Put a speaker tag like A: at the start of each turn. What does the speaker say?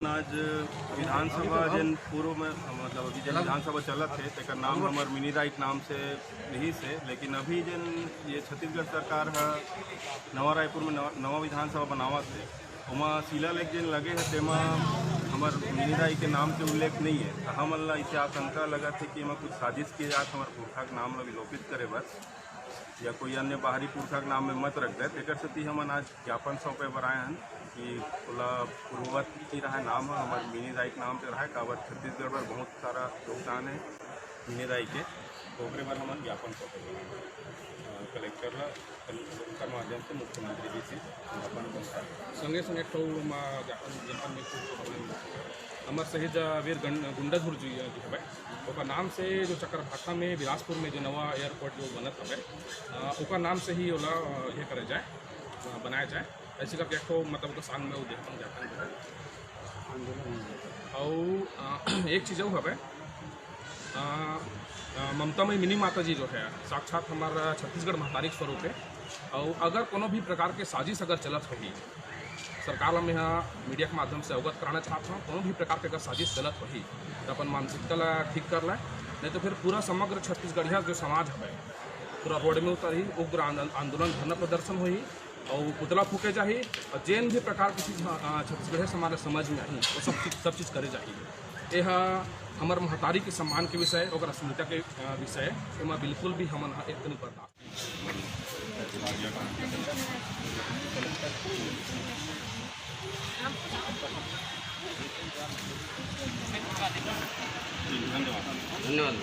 A: आज विधानसभा जन पूर्व में मतलब अभी जन विधानसभा चलत है तेकर नाम हमार मिनी राइट नाम से रही से, लेकिन अभी जन ये छत्तीसगढ़ सरकार है नवा रायपुर में नवा विधानसभा बनावत है, वहाँ शिलालेख जन लगे है तेमा हमार मिनी राय के नाम के उल्लेख नहीं है। तो हम अल्लाह इसे आशंका लगा थे कि कुछ साजिश की जात हमारे पुरखा के नाम विलोपित करे बस या कोई अन्य बाहरी पुरखा के नाम में मत रख दे। तेकर से हमन आज ज्ञापन सौंपे बर आए हैं कि ओला पूर्ववत ही रहा नाम है हमारे मिनी राय के नाम से रहा काबर छत्तीसगढ़ पर बहुत सारा योगदान है मिनी राय के, तो ओकरे बार हमन ज्ञापन सौंपे कलेक्टर के माध्यम से मुख्यमंत्री जी से ज्ञापन
B: संगे संगे एक ज्ञापन में अमर शहीद वीर गुंडाधुर जी जो है ओका नाम से जो चक्रभाठा में बिलासपुर में जो नवा एयरपोर्ट जो बनत है ओका नाम से ही ओला ये करे जाए बनाया जाए ऐसे करके एक तो मतलब तो सांग में वो ज्ञापन जो है। और एक चीज़ वो है ममता में मिनी माता जी जो है साक्षात हमारा छत्तीसगढ़ महतारिक स्वरूप है, और अगर कोनो भी प्रकार के साजिश अगर चलत होगी सरकार में यहाँ मीडिया के माध्यम से अवगत कराना चाहता हूँ, कोनो भी प्रकार के अगर साजिश चलत होगी तो अपन मानसिकता ला ठीक कर लाए, नहीं तो फिर पूरा समग्र छत्तीसगढ़िया जो समाज है पूरा रोड में उतर ही उग्र आंदोलन धरना प्रदर्शन हुई और पुतला फूके जाही और जैन भी प्रकार की चीज़ छत्तीसगढ़ हमारे समझ में आई वो सब चीज़ करे जाही। यह हमार महतारी के सम्मान के विषय और अस्मिता के विषय में बिल्कुल भी हम एक नहीं बर्दाश्त।
A: धन्यवाद।